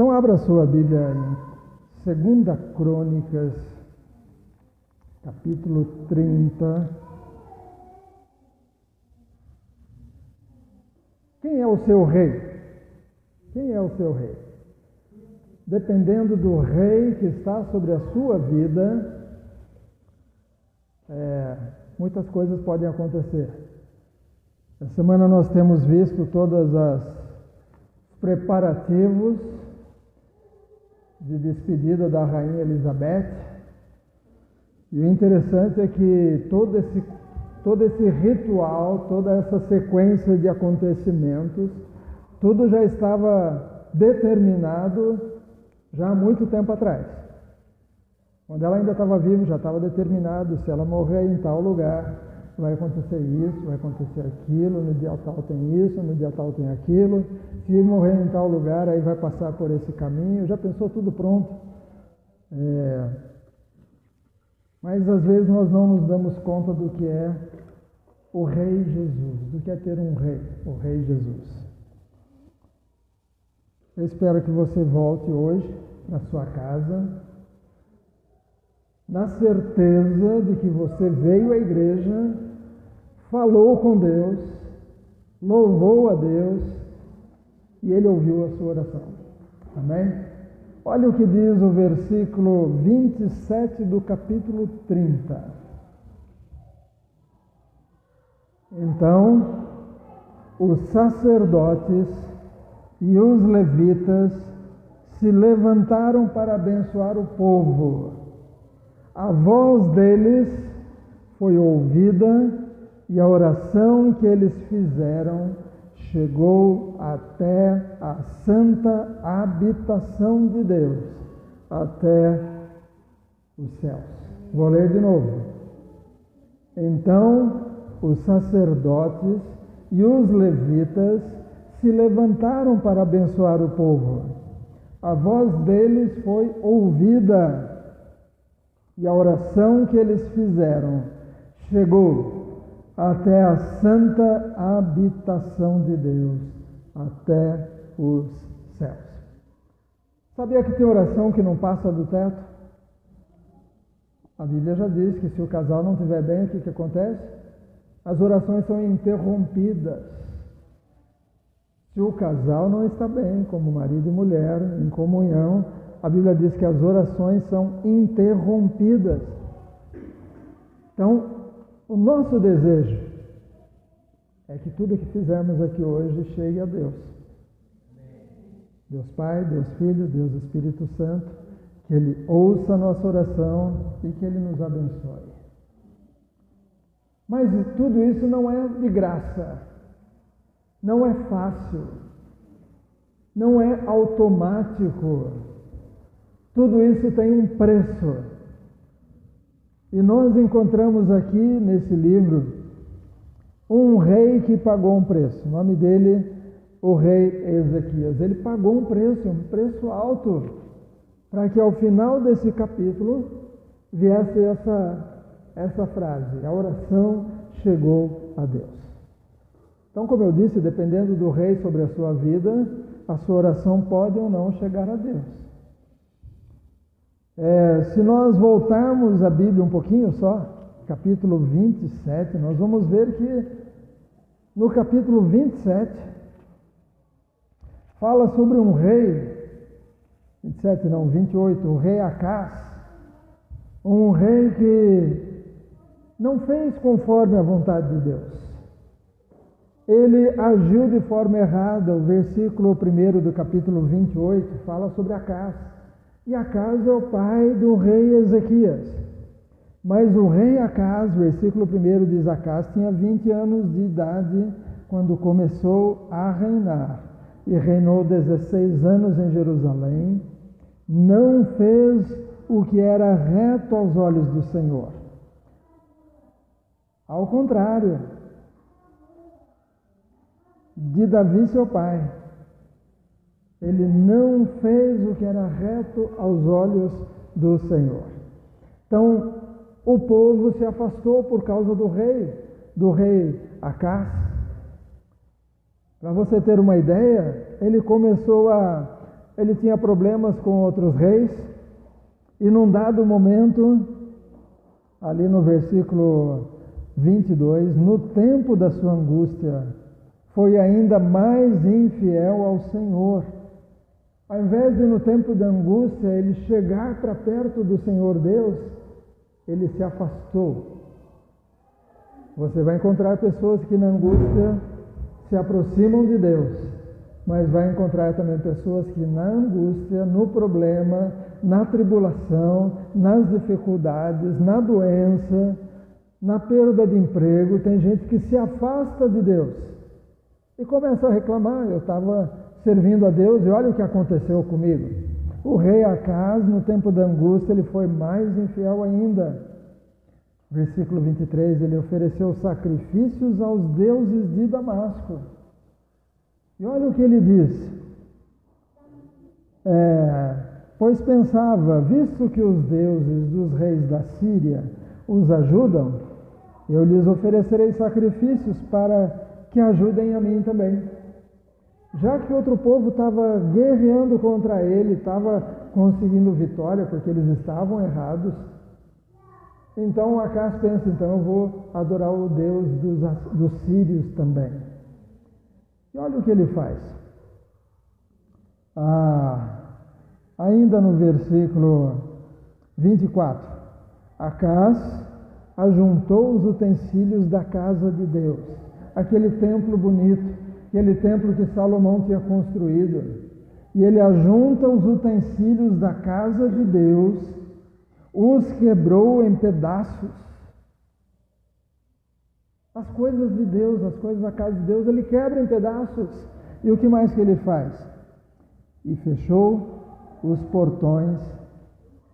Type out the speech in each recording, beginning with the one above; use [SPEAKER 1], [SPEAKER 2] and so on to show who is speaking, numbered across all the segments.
[SPEAKER 1] Então abra sua Bíblia em 2 Crônicas, capítulo 30. Quem é o seu rei? Quem é o seu rei? Dependendo do rei que está sobre a sua vida, muitas coisas podem acontecer. Essa semana nós temos visto todos os preparativos de despedida da Rainha Elizabeth. E o interessante é que todo esse ritual, toda essa sequência de acontecimentos, tudo já estava determinado já há muito tempo atrás. Quando ela ainda estava viva, já estava determinado: se ela morrer em tal lugar, vai acontecer isso, vai acontecer aquilo, no dia tal tem isso, no dia tal tem aquilo, se morrer em tal lugar, aí vai passar por esse caminho. Já pensou tudo pronto. Mas às vezes nós não nos damos conta do que é o Rei Jesus, do que é ter um rei, o Rei Jesus. Eu espero que você volte hoje para sua casa, na certeza de que você veio à igreja, falou com Deus, louvou a Deus e Ele ouviu a sua oração. Amém? Olha o que diz o versículo 27 do capítulo 30. Então, os sacerdotes e os levitas se levantaram para abençoar o povo. A voz deles foi ouvida e a oração que eles fizeram chegou até a santa habitação de Deus, até os céus. Vou ler de novo. Então, os sacerdotes e os levitas se levantaram para abençoar o povo. A voz deles foi ouvida e a oração que eles fizeram chegou até a santa habitação de Deus, até os céus. Sabia que tem oração que não passa do teto? A Bíblia já diz que se o casal não estiver bem, o que acontece? As orações são interrompidas. Se o casal não está bem, como marido e mulher, em comunhão, a Bíblia diz que as orações são interrompidas. Então, o nosso desejo é que tudo que fizermos aqui hoje chegue a Deus. Deus Pai, Deus Filho, Deus Espírito Santo, que Ele ouça a nossa oração e que Ele nos abençoe. Mas tudo isso não é de graça, não é fácil, não é automático. Tudo isso tem um preço. E nós encontramos aqui nesse livro um rei que pagou um preço. O nome dele, o rei Ezequias. Ele pagou um preço alto, para que ao final desse capítulo viesse essa frase: a oração chegou a Deus. Então, como eu disse, dependendo do rei sobre a sua vida, a sua oração pode ou não chegar a Deus. Se nós voltarmos a Bíblia um pouquinho só, capítulo 27, nós vamos ver que no capítulo 27 fala sobre um rei, 28, o rei Acás, um rei que não fez conforme a vontade de Deus. Ele agiu de forma errada. O versículo 1 do capítulo 28 fala sobre Acás. E Acás é o pai do rei Ezequias. Mas o rei Acás, versículo 1 diz: Acás tinha 20 anos de idade quando começou a reinar, e reinou 16 anos em Jerusalém. Não fez o que era reto aos olhos do Senhor. Ao contrário de Davi, seu pai, ele não fez o que era reto aos olhos do Senhor. Então, o povo se afastou por causa do rei Acás. Para você ter uma ideia, ele começou a ele tinha problemas com outros reis, e num dado momento, ali no versículo 22, no tempo da sua angústia, foi ainda mais infiel ao Senhor. Ao invés de no tempo da angústia ele chegar para perto do Senhor Deus, ele se afastou. Você vai encontrar pessoas que na angústia se aproximam de Deus, mas vai encontrar também pessoas que na angústia, no problema, na tribulação, nas dificuldades, na doença, na perda de emprego, tem gente que se afasta de Deus e começa a reclamar. Eu estava servindo a Deus e olha o que aconteceu comigo. O rei Acaz, no tempo da angústia, ele foi mais infiel ainda. Versículo 23, ele ofereceu sacrifícios aos deuses de Damasco. E olha o que ele diz. Pois pensava, visto que os deuses dos reis da Síria os ajudam, eu lhes oferecerei sacrifícios para que ajudem a mim também. Já que outro povo estava guerreando contra ele, estava conseguindo vitória porque eles estavam errados, então Acaz pensa, então eu vou adorar o Deus dos sírios também. E olha o que ele faz. Ainda no versículo 24, Acaz ajuntou os utensílios da casa de Deus, aquele templo bonito, aquele templo que Salomão tinha construído, e ele ajunta os utensílios da casa de Deus, os quebrou em pedaços. As coisas de Deus, as coisas da casa de Deus, ele quebra em pedaços. E o que mais que ele faz? E fechou os portões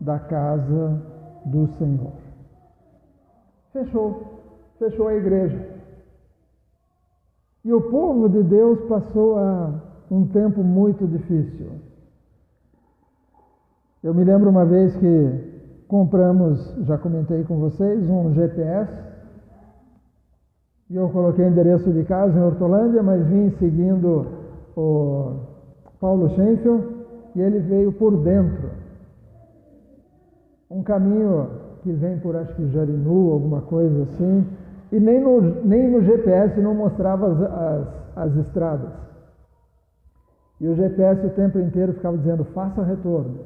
[SPEAKER 1] da casa do Senhor. Fechou a igreja. E o povo de Deus passou um tempo muito difícil. Eu me lembro uma vez que compramos, já comentei com vocês, um GPS, e eu coloquei endereço de casa em Hortolândia, mas vim seguindo o Paulo Schenfeld, e ele veio por dentro. Um caminho que vem por, acho que Jarinu, alguma coisa assim, e nem no GPS não mostrava as estradas. E o GPS o tempo inteiro ficava dizendo, faça retorno,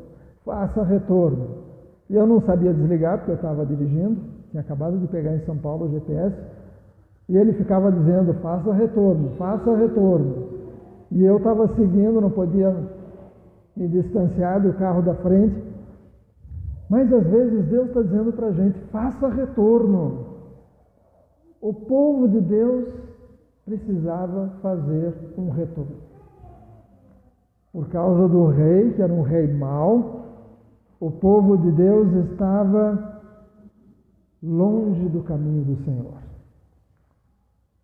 [SPEAKER 1] faça retorno. E eu não sabia desligar, porque eu estava dirigindo, tinha acabado de pegar em São Paulo o GPS, e ele ficava dizendo, faça retorno, faça retorno. E eu estava seguindo, não podia me distanciar do carro da frente. Mas às vezes Deus está dizendo para a gente, faça retorno. O povo de Deus precisava fazer um retorno. Por causa do rei, que era um rei mau, o povo de Deus estava longe do caminho do Senhor.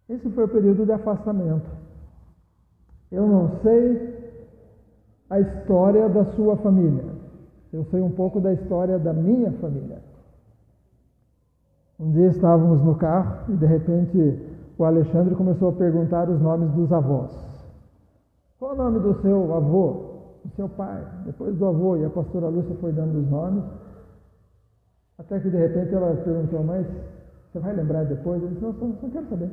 [SPEAKER 1] Esse foi o período de afastamento. Eu não sei a história da sua família. Eu sei um pouco da história da minha família. Um dia estávamos no carro e de repente o Alexandre começou a perguntar os nomes dos avós. Qual o nome do seu avô? Do seu pai? Depois do avô. E a pastora Lúcia foi dando os nomes. Até que de repente ela perguntou, mas você vai lembrar depois? Ele disse, não, só quero saber.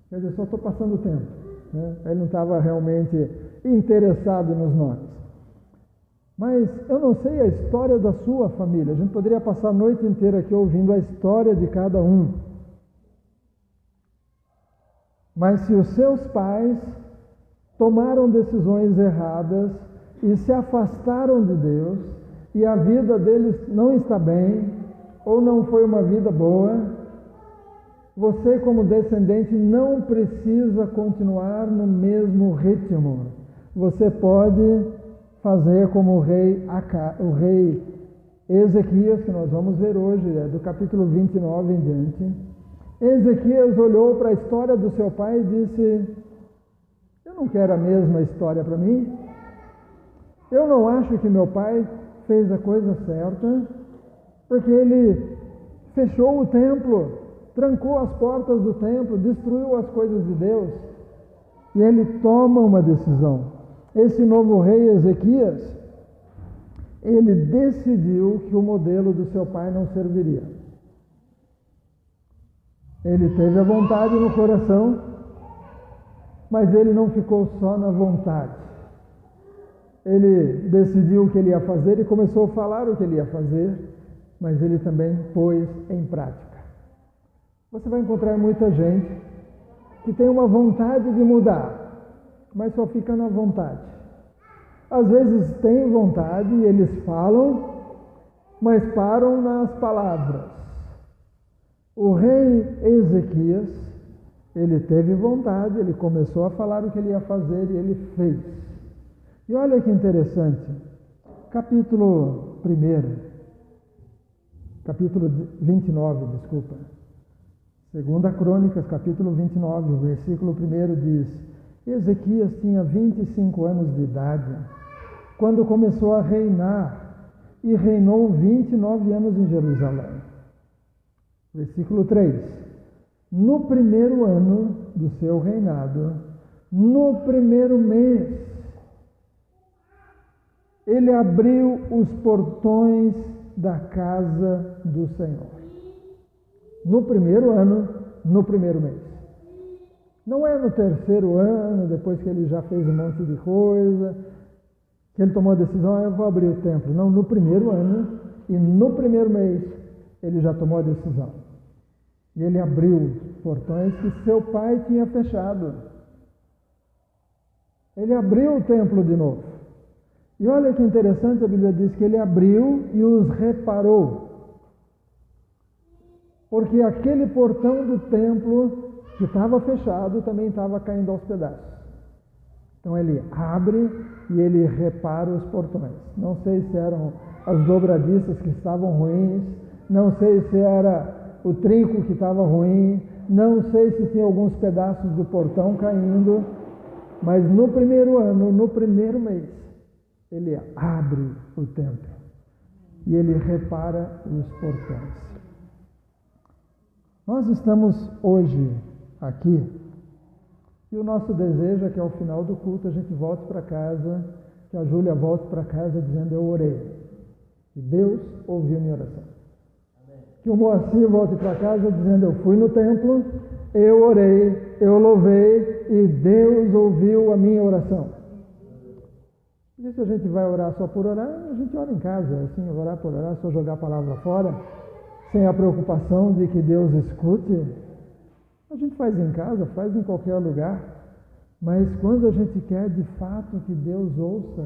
[SPEAKER 1] Quer dizer, só estou passando o tempo. Né? Ele não estava realmente interessado nos nomes. Mas eu não sei a história da sua família. A gente poderia passar a noite inteira aqui ouvindo a história de cada um. Mas se os seus pais tomaram decisões erradas e se afastaram de Deus, e a vida deles não está bem, ou não foi uma vida boa, você como descendente não precisa continuar no mesmo ritmo. Você pode fazer como o rei Ezequias, que nós vamos ver hoje, do capítulo 29 em diante. Ezequias olhou para a história do seu pai e disse, eu não quero a mesma história para mim. Eu não acho que meu pai fez a coisa certa, porque ele fechou o templo, trancou as portas do templo, destruiu as coisas de Deus. E ele toma uma decisão. esse novo rei Ezequias, ele decidiu que o modelo do seu pai não serviria. Ele teve a vontade no coração, mas ele não ficou só na vontade. Ele decidiu o que ele ia fazer e começou a falar o que ele ia fazer, mas ele também pôs em prática. Você vai encontrar muita gente que tem uma vontade de mudar, mas só fica na vontade. Às vezes tem vontade e eles falam, mas param nas palavras. O rei Ezequias, ele teve vontade, ele começou a falar o que ele ia fazer e ele fez. E olha que interessante, capítulo 29, desculpa. 2 Crônicas, capítulo 29, o versículo 1 diz: Ezequias tinha 25 anos de idade quando começou a reinar e reinou 29 anos em Jerusalém. Versículo 3: No primeiro ano do seu reinado, no primeiro mês, ele abriu os portões da casa do Senhor. No primeiro ano, no primeiro mês. Não é no terceiro ano, depois que ele já fez um monte de coisa, que ele tomou a decisão, eu vou abrir o templo. Não, no primeiro ano e no primeiro mês, ele já tomou a decisão. E ele abriu os portões que seu pai tinha fechado. Ele abriu o templo de novo. E olha que interessante, a Bíblia diz que ele abriu e os reparou. Porque aquele portão do templo que estava fechado também estava caindo aos pedaços. Então ele abre e ele repara os portões. Não sei se eram as dobradiças que estavam ruins, não sei se era o trinco que estava ruim, não sei se tinha alguns pedaços do portão caindo, mas no primeiro ano, no primeiro mês, ele abre o templo e ele repara os portões. Nós estamos hoje aqui e o nosso desejo é que ao final do culto a gente volte para casa, que a Júlia volte para casa dizendo: eu orei e Deus ouviu minha oração. Que o Moacir volte para casa dizendo: eu fui no templo, eu orei, eu louvei e Deus ouviu a minha oração. Porque se a gente vai orar só por orar, a gente ora em casa, assim, orar por orar, só jogar a palavra fora, sem a preocupação de que Deus escute. A gente faz em casa, faz em qualquer lugar, mas quando a gente quer de fato que Deus ouça,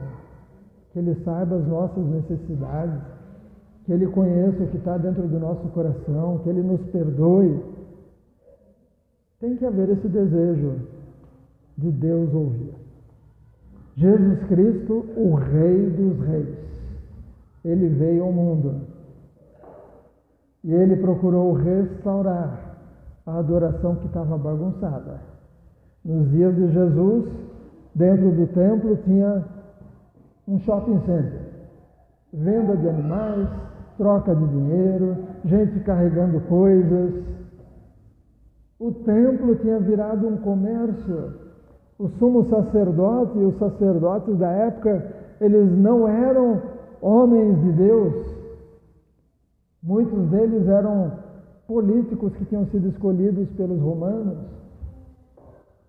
[SPEAKER 1] que Ele saiba as nossas necessidades, que Ele conheça o que está dentro do nosso coração, que Ele nos perdoe, tem que haver esse desejo de Deus ouvir. Jesus Cristo, o Rei dos Reis, Ele veio ao mundo e Ele procurou restaurar a adoração que estava bagunçada. Nos dias de Jesus, dentro do templo tinha um shopping center, venda de animais, troca de dinheiro, gente carregando coisas. O templo tinha virado um comércio. O sumo sacerdote e os sacerdotes da época, eles não eram homens de Deus. Muitos deles eram políticos que tinham sido escolhidos pelos romanos.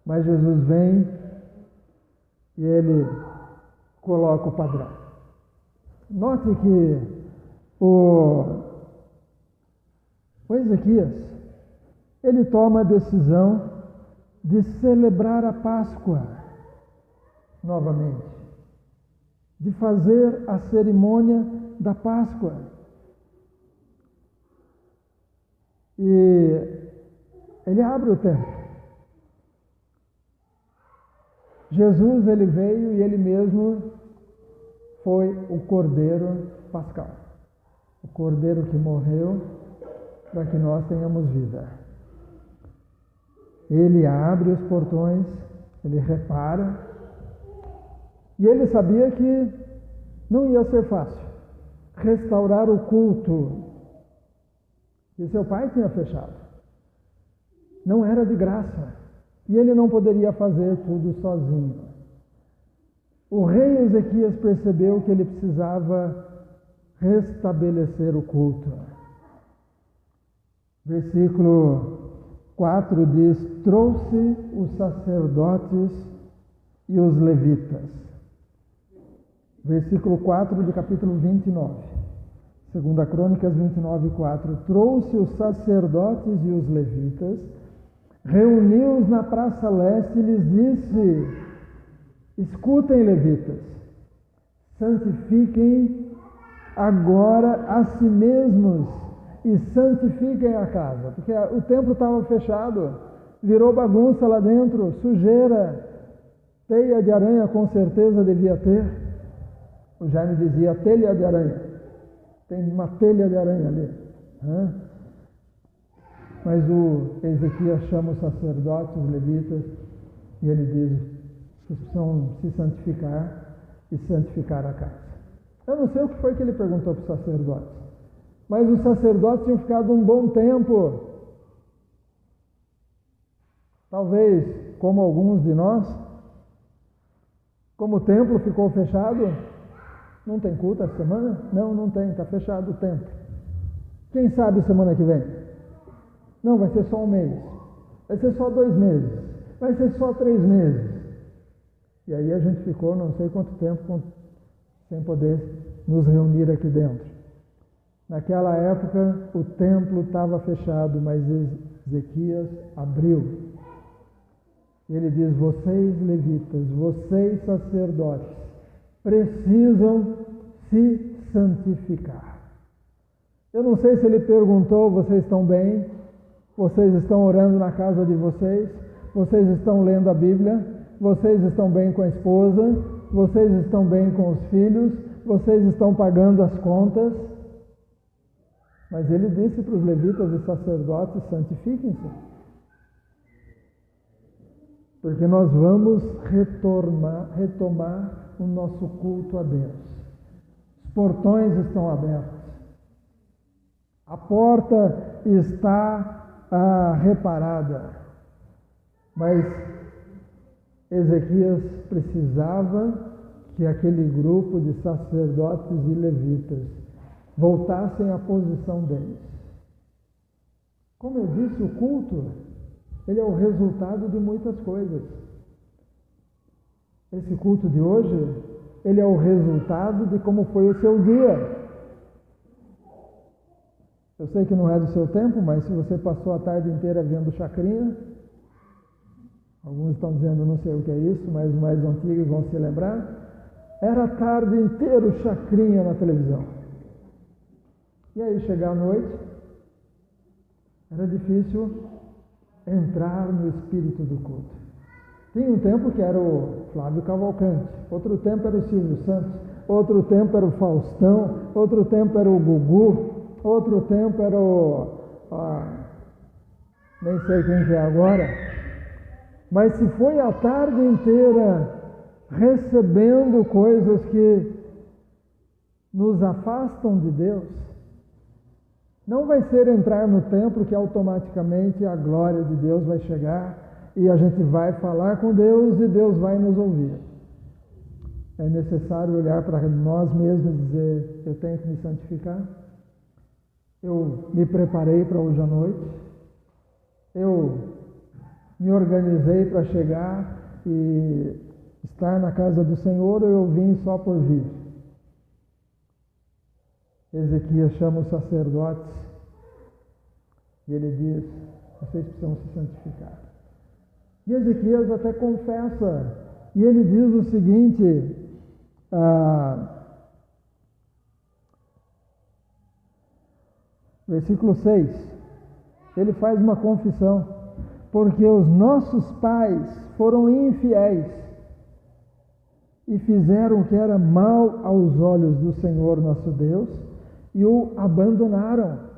[SPEAKER 1] Mas Jesus vem e Ele coloca o padrão. Note que o Ezequias, ele toma a decisão de celebrar a Páscoa novamente, de fazer a cerimônia da Páscoa. E ele abre o templo. Jesus, ele veio e ele mesmo foi o Cordeiro Pascal, o Cordeiro que morreu para que nós tenhamos vida. Ele abre os portões, ele repara, e ele sabia que não ia ser fácil restaurar o culto que seu pai tinha fechado. Não era de graça, e ele não poderia fazer tudo sozinho. O rei Ezequias percebeu que ele precisava restabelecer o culto. Versículo 4 diz: trouxe os sacerdotes e os levitas. Versículo 4 do capítulo 29. 2 Crônicas 29, 4. Trouxe os sacerdotes e os levitas, reuniu-os na praça leste e lhes disse: escutem, levitas, santifiquem agora a si mesmos e santifiquem a casa, porque o templo estava fechado, virou bagunça lá dentro, sujeira, teia de aranha com certeza devia ter. O Jaime dizia telha de aranha, tem uma telha de aranha ali. Mas o Ezequias chama os sacerdotes, os levitas, e ele diz: vocês precisam se santificar e santificar a casa. Eu não sei o que foi que ele perguntou para os sacerdotes, mas os sacerdotes tinham ficado um bom tempo, talvez como alguns de nós, como o templo ficou fechado. Não tem culto essa semana? Não tem, está fechado o templo. Quem sabe semana que vem? Não, vai ser só um mês, vai ser só 2 meses, vai ser só 3 meses. E aí a gente ficou não sei quanto tempo sem poder nos reunir aqui dentro. Naquela época o templo estava fechado, mas Ezequias abriu. Ele diz: vocês levitas, vocês sacerdotes, precisam se santificar. Eu não sei se ele perguntou: vocês estão bem? Vocês estão orando na casa de vocês? Vocês estão lendo a Bíblia? Vocês estão bem com a esposa? Vocês estão bem com os filhos? Vocês estão pagando as contas? Mas ele disse para os levitas e sacerdotes: santifiquem-se, porque nós vamos retomar o nosso culto a Deus. Os portões estão abertos, a porta está reparada, mas Ezequias precisava que aquele grupo de sacerdotes e levitas voltassem à posição deles. Como eu disse, o culto, ele é o resultado de muitas coisas. Esse culto de hoje, ele é o resultado de como foi o seu dia. Eu sei que não é do seu tempo, mas se você passou a tarde inteira vendo chacrinha, alguns estão dizendo não sei o que é isso, mas os mais antigos vão se lembrar, era a tarde inteira chacrinha na televisão. E aí chegar à noite, era difícil entrar no espírito do culto. Tinha um tempo que era o Flávio Cavalcante, outro tempo era o Silvio Santos, outro tempo era o Faustão, outro tempo era o Gugu, outro tempo era nem sei quem que é agora. Mas se foi a tarde inteira recebendo coisas que nos afastam de Deus, não vai ser entrar no templo que automaticamente a glória de Deus vai chegar e a gente vai falar com Deus e Deus vai nos ouvir. É necessário olhar para nós mesmos e dizer: eu tenho que me santificar, eu me preparei para hoje à noite, eu me organizei para chegar e estar na casa do Senhor, ou eu vim só por vir? Ezequias chama os sacerdotes e ele diz: vocês precisam se santificar. E Ezequias até confessa, e ele diz o seguinte, versículo 6, ele faz uma confissão: porque os nossos pais foram infiéis e fizeram o que era mal aos olhos do Senhor nosso Deus e o abandonaram.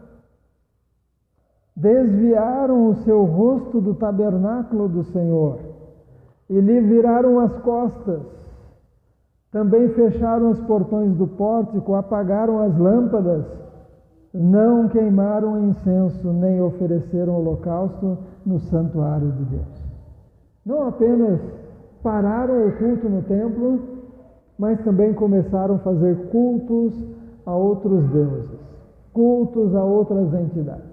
[SPEAKER 1] Desviaram o seu rosto do tabernáculo do Senhor e lhe viraram as costas. Também fecharam os portões do pórtico, apagaram as lâmpadas, não queimaram incenso, nem ofereceram holocausto no santuário de Deus. Não apenas pararam o culto no templo, mas também começaram a fazer cultos a outros deuses, cultos a outras entidades.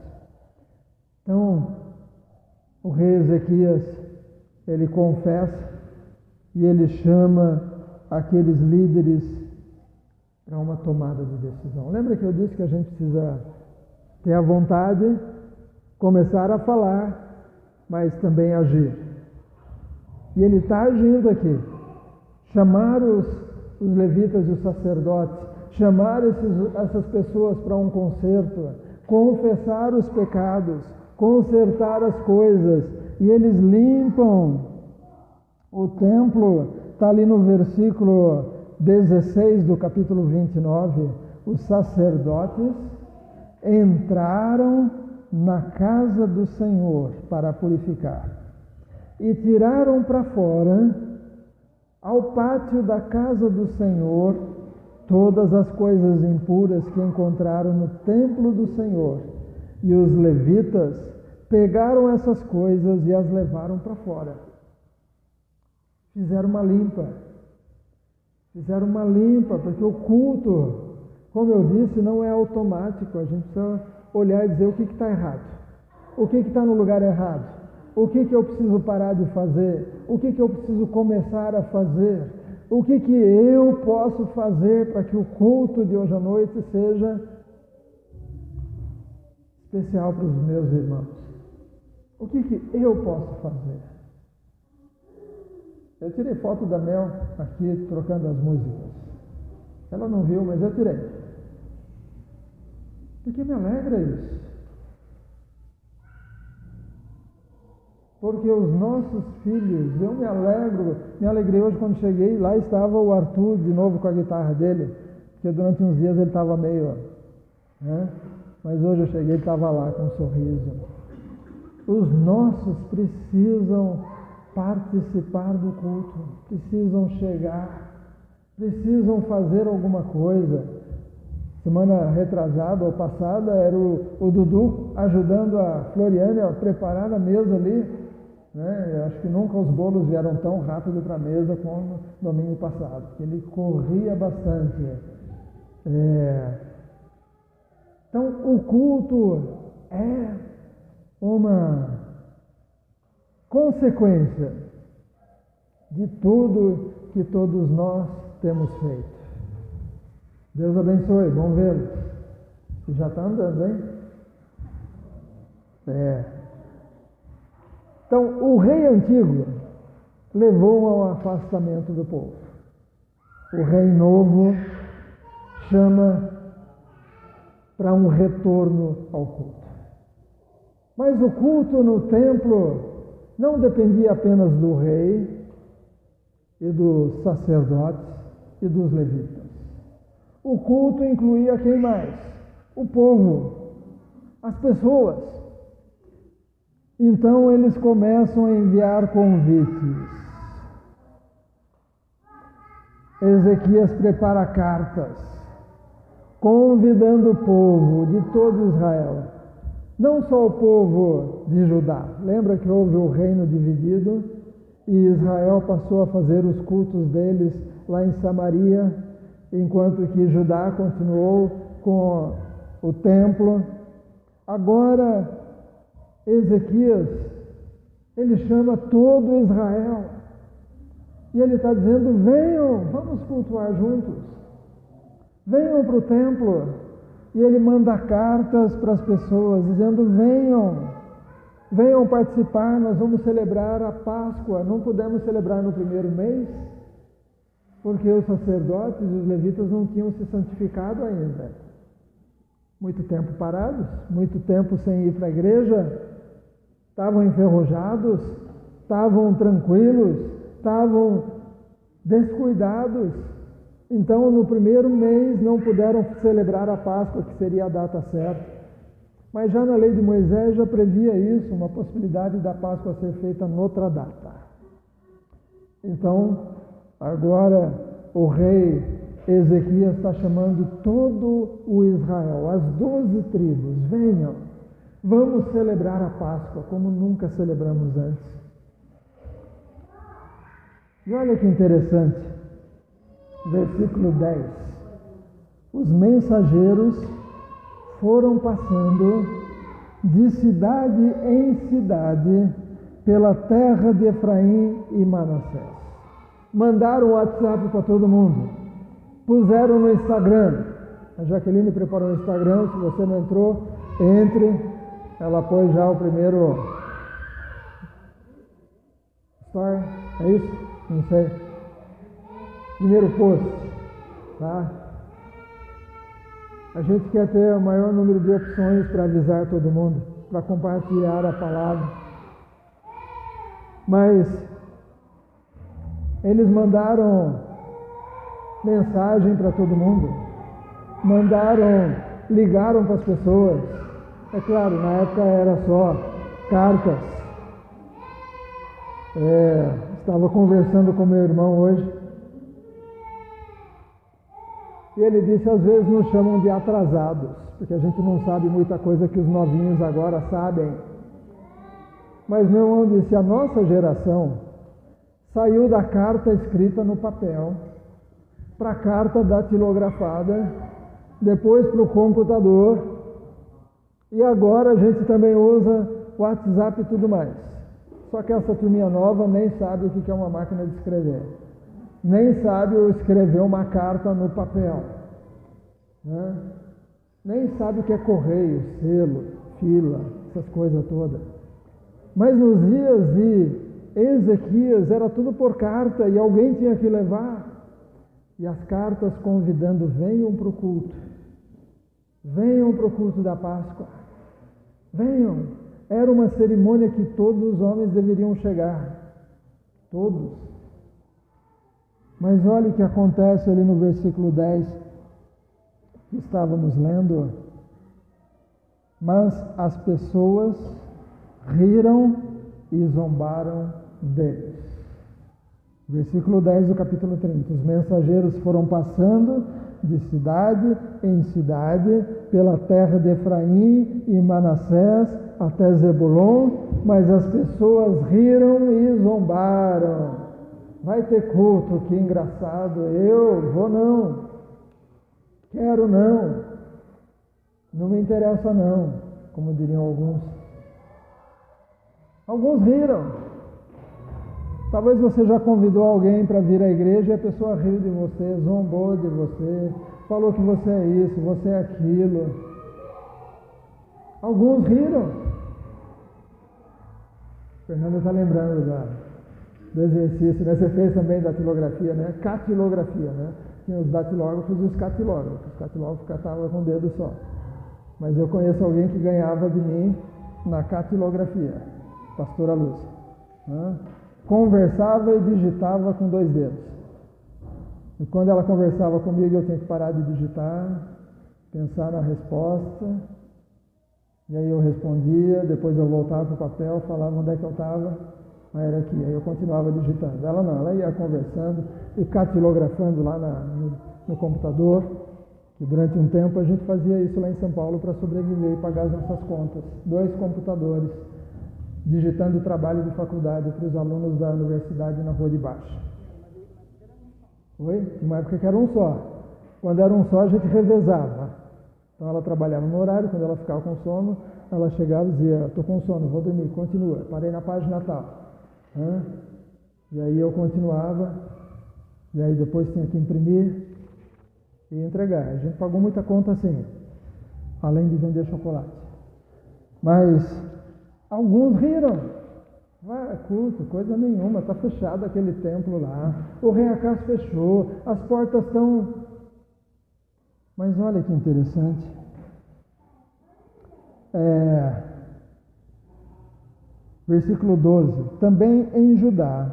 [SPEAKER 1] Então, o rei Ezequias, ele confessa e ele chama aqueles líderes para uma tomada de decisão. Lembra que eu disse que a gente precisa ter a vontade, começar a falar, mas também agir. E ele está agindo aqui. Chamar os levitas e os sacerdotes, chamar essas pessoas para um concerto, confessar os pecados, consertar as coisas, e eles limpam o templo. Está ali no versículo 16 do capítulo 29, os sacerdotes entraram na casa do Senhor para purificar e tiraram para fora, ao pátio da casa do Senhor, todas as coisas impuras que encontraram no templo do Senhor. E os levitas pegaram essas coisas e as levaram para fora. Fizeram uma limpa, porque o culto, como eu disse, não é automático. A gente precisa olhar e dizer o que está errado, o que está no lugar errado, o que eu preciso parar de fazer, o que eu preciso começar a fazer, o que eu posso fazer para que o culto de hoje à noite seja especial para os meus irmãos. O que eu posso fazer? Eu tirei foto da Mel aqui, trocando as músicas. Ela não viu, mas eu tirei. Porque me alegra isso. Porque os nossos filhos, eu me alegrei hoje quando cheguei, lá estava o Arthur de novo com a guitarra dele, porque durante uns dias ele estava meio, né? Mas hoje eu cheguei, ele estava lá com um sorriso. Os nossos precisam participar do culto, precisam chegar, precisam fazer alguma coisa. Semana retrasada ou passada era o Dudu ajudando a Floriane a preparar a mesa ali, né? Eu acho que nunca os bolos vieram tão rápido para a mesa como no domingo passado, porque ele corria bastante. Então, o culto é uma consequência de tudo que todos nós temos feito. Deus abençoe, bom vê-los. Você já está andando, hein? Então, o rei antigo levou ao afastamento do povo. O rei novo chama para um retorno ao culto. Mas o culto no templo não dependia apenas do rei e dos sacerdotes e dos levitas. O culto incluía quem mais? O povo, as pessoas. Então eles começam a enviar convites. Ezequias prepara cartas, convidando o povo de todo Israel, não só o povo de Judá. Lembra que houve o reino dividido e Israel passou a fazer os cultos deles lá em Samaria, enquanto que Judá continuou com o templo. Agora, Ezequias, ele chama todo Israel. E ele está dizendo, venham, vamos cultuar juntos. Venham para o templo. E ele manda cartas para as pessoas, dizendo, venham participar, nós vamos celebrar a Páscoa. Não podemos celebrar no primeiro mês, porque os sacerdotes e os levitas não tinham se santificado ainda. Muito tempo parados, muito tempo sem ir para a igreja, estavam enferrujados, estavam tranquilos, estavam descuidados. Então, no primeiro mês não puderam celebrar a Páscoa, que seria a data certa. Mas já na lei de Moisés já previa isso, uma possibilidade da Páscoa ser feita noutra data. Então, agora o rei Ezequias está chamando todo o Israel, as 12 tribos, venham, vamos celebrar a Páscoa como nunca celebramos antes. E olha que interessante, versículo 10. Os mensageiros foram passando de cidade em cidade pela terra de Efraim e Manassés. Mandaram o WhatsApp para todo mundo. Puseram no Instagram. A Jaqueline preparou o Instagram. Se você não entrou, entre. Ela pôs já o primeiro story. É isso? Não sei. Primeiro post. Tá? A gente quer ter o maior número de opções para avisar todo mundo, para compartilhar a palavra. Mas eles mandaram mensagem para todo mundo, ligaram para as pessoas. É claro, na época era só cartas. Estava conversando com meu irmão hoje, e ele disse, às vezes nos chamam de atrasados, porque a gente não sabe muita coisa que os novinhos agora sabem. Mas meu irmão disse, a nossa geração saiu da carta escrita no papel para a carta datilografada, depois para o computador, e agora a gente também usa WhatsApp e tudo mais. Só que essa turminha nova nem sabe o que é uma máquina de escrever, nem sabe escrever uma carta no papel, né? Nem sabe o que é correio, selo, fila, essas coisas todas. Mas nos dias de Ezequias era tudo por carta e alguém tinha que levar. E as cartas convidando, venham para o culto. Venham para o culto da Páscoa. Venham. Era uma cerimônia que todos os homens deveriam chegar. Todos. Mas olha o que acontece ali no versículo 10 que estávamos lendo. Mas as pessoas riram e zombaram deles. Versículo 10 do capítulo 30. Os mensageiros foram passando de cidade em cidade pela terra de Efraim e Manassés até Zebulon, mas as pessoas riram e zombaram. Vai ter culto, que engraçado. Eu vou não. Quero não. Não me interessa não, como diriam alguns. Alguns riram. Talvez você já convidou alguém para vir à igreja e a pessoa riu de você, zombou de você, falou que você é isso, você é aquilo. Alguns riram. Fernando está lembrando do exercício, né? Você fez também datilografia, né? Catilografia, né? Tinha os datilógrafos e os catilógrafos. Os catilógrafos catavam com o dedo só. Mas eu conheço alguém que ganhava de mim na catilografia, pastora Lúcia. Conversava e digitava com 2 dedos. E quando ela conversava comigo, eu tinha que parar de digitar, pensar na resposta, e aí eu respondia, depois eu voltava para o papel, falava onde é que eu estava, era aqui, aí eu continuava digitando. Ela não, ela ia conversando e catilografando lá no computador, que durante um tempo a gente fazia isso lá em São Paulo para sobreviver e pagar as nossas contas. 2 computadores, digitando o trabalho de faculdade para os alunos da universidade na Rua de Baixo. Oi? Tinha uma época que era um só. Quando era um só, a gente revezava. Então ela trabalhava no horário, quando ela ficava com sono, ela chegava e dizia, estou com sono, vou dormir, continua, parei na página tal. E aí eu continuava, e aí depois tinha que imprimir e entregar. A gente pagou muita conta assim, além de vender chocolate. Mas alguns riram. Vai, culto, coisa nenhuma, está fechado aquele templo lá, o Rei Acas fechou, as portas estão... Mas olha que interessante. Versículo 12. Também em Judá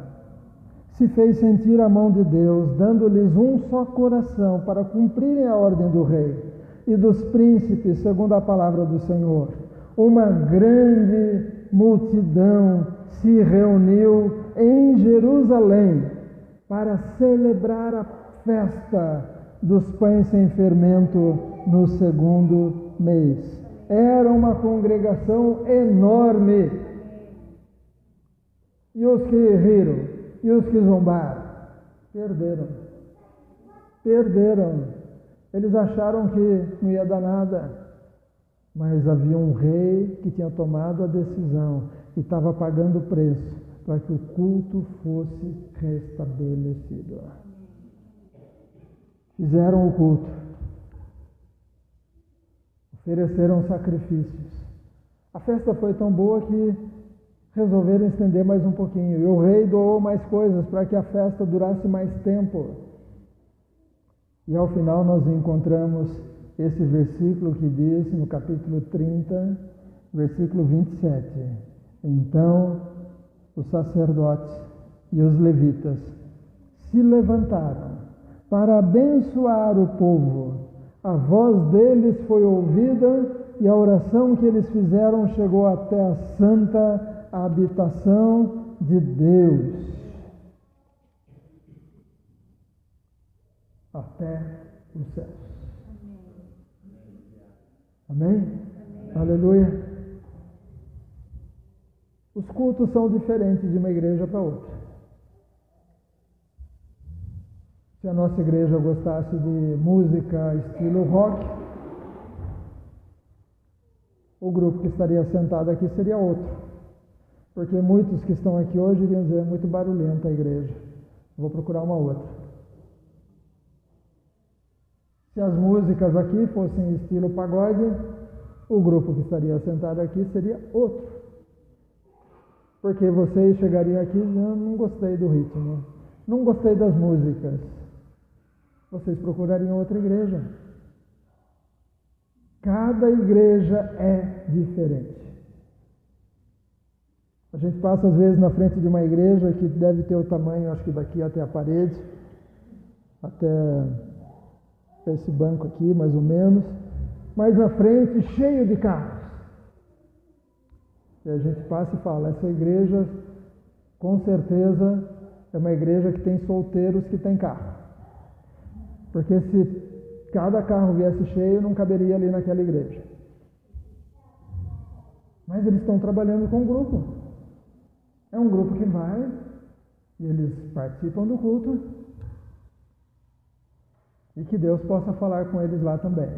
[SPEAKER 1] se fez sentir a mão de Deus, dando-lhes um só coração para cumprirem a ordem do rei e dos príncipes, segundo a palavra do Senhor. Uma grande multidão se reuniu em Jerusalém para celebrar a festa dos pães sem fermento no 2º mês. Era uma congregação enorme. E os que riram, e os que zombaram, perderam. Perderam. Eles acharam que não ia dar nada. Mas havia um rei que tinha tomado a decisão e estava pagando o preço para que o culto fosse restabelecido. Fizeram o culto. Ofereceram sacrifícios. A festa foi tão boa que resolveram estender mais um pouquinho. E o rei doou mais coisas para que a festa durasse mais tempo. E ao final nós encontramos esse versículo que diz no capítulo 30, versículo 27. Então os sacerdotes e os levitas se levantaram para abençoar o povo. A voz deles foi ouvida e a oração que eles fizeram chegou até a santa habitação de Deus. Até os céus. Amém? Amém? Aleluia. Os cultos são diferentes de uma igreja para outra. Se a nossa igreja gostasse de música estilo rock, o grupo que estaria sentado aqui seria outro. Porque muitos que estão aqui hoje iriam dizer, é muito barulhenta a igreja. Vou procurar uma outra. Se as músicas aqui fossem estilo pagode, o grupo que estaria sentado aqui seria outro. Porque vocês chegariam aqui e não gostei do ritmo, não gostei das músicas. Vocês procurariam outra igreja. Cada igreja é diferente. A gente passa às vezes na frente de uma igreja que deve ter o tamanho, acho que daqui até a parede, até esse banco aqui, mais ou menos, mas na frente cheio de carros. E a gente passa e fala, essa igreja com certeza é uma igreja que tem solteiros que tem carro. Porque se cada carro viesse cheio, não caberia ali naquela igreja. Mas eles estão trabalhando com um grupo. É um grupo que vai e eles participam do culto. E que Deus possa falar com eles lá também.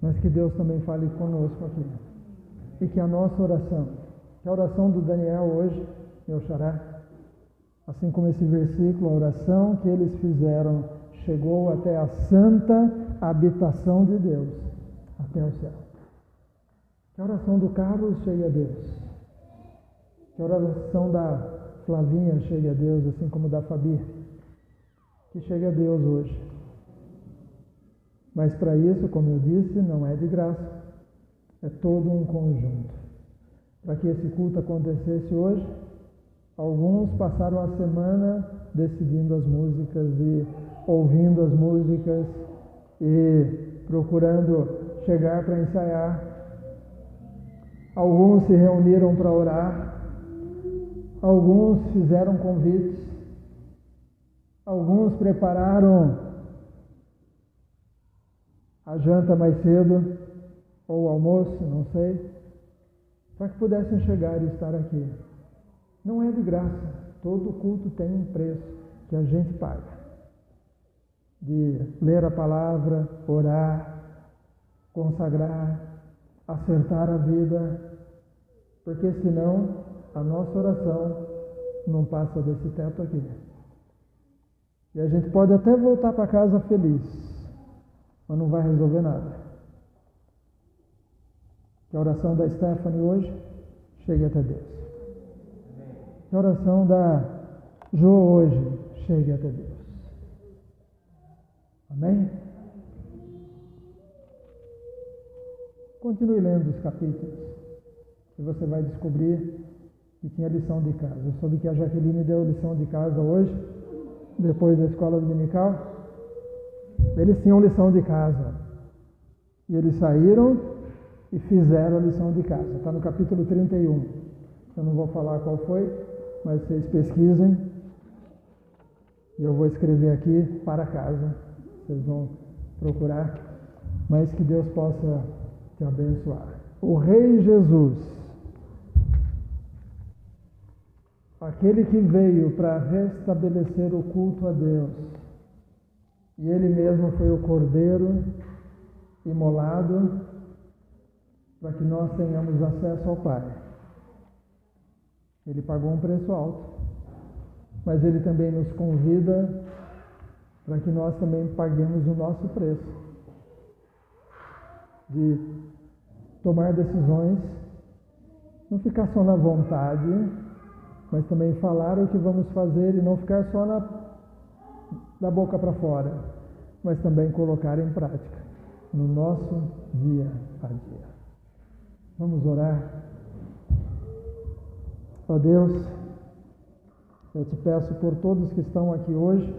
[SPEAKER 1] Mas que Deus também fale conosco aqui. E que a nossa oração, que a oração do Daniel hoje, meu xará, assim como esse versículo, a oração que eles fizeram chegou até a santa habitação de Deus, até o céu. Que a oração do Carlos chegue a Deus. Que a oração da Flavinha chegue a Deus, assim como da Fabi. Que chegue a Deus hoje. Mas para isso, como eu disse, não é de graça. É todo um conjunto. Para que esse culto acontecesse hoje, alguns passaram a semana decidindo as músicas e ouvindo as músicas e procurando chegar para ensaiar. Alguns se reuniram para orar. Alguns fizeram convites. Alguns prepararam a janta mais cedo, ou o almoço, não sei, para que pudessem chegar e estar aqui. Não é de graça. Todo culto tem um preço que a gente paga. De ler a palavra, orar, consagrar, acertar a vida, porque senão a nossa oração não passa desse teto aqui. E a gente pode até voltar para casa feliz, mas não vai resolver nada. Que a oração da Stephanie hoje chegue até Deus. Que a oração da Jo hoje chegue até Deus. Amém? Continue lendo os capítulos e você vai descobrir que tinha lição de casa. Eu soube que a Jaqueline deu lição de casa hoje, depois da escola dominical. Eles tinham lição de casa. E eles saíram e fizeram a lição de casa. Está no capítulo 31. Eu não vou falar qual foi, mas vocês pesquisem. E eu vou escrever aqui para casa. Vocês vão procurar. Mas que Deus possa te abençoar. O Rei Jesus, aquele que veio para restabelecer o culto a Deus, E Ele mesmo foi o Cordeiro imolado para que nós tenhamos acesso ao Pai. Ele pagou um preço alto, mas Ele também nos convida para que nós também paguemos o nosso preço de tomar decisões, não ficar só na vontade, mas também falar o que vamos fazer e não ficar só da boca para fora, mas também colocar em prática no nosso dia a dia. Vamos orar. Ó Deus, eu te peço por todos que estão aqui hoje,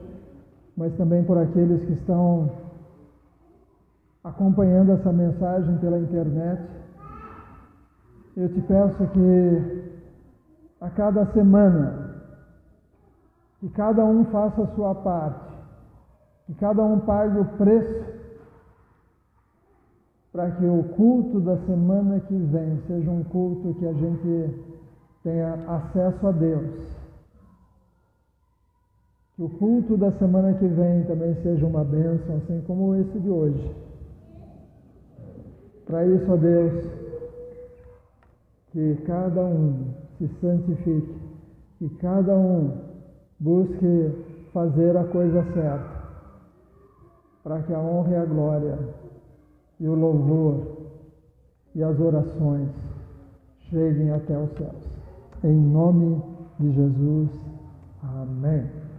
[SPEAKER 1] mas também por aqueles que estão acompanhando essa mensagem pela internet. Eu te peço que a cada semana, que cada um faça a sua parte, que cada um pague o preço para que o culto da semana que vem seja um culto que a gente tenha acesso a Deus. Que o culto da semana que vem também seja uma bênção, assim como esse de hoje. Para isso, ó Deus, que cada um se santifique, que cada um busque fazer a coisa certa, para que a honra e a glória e o louvor e as orações cheguem até os céus. Em nome de Jesus. Amém.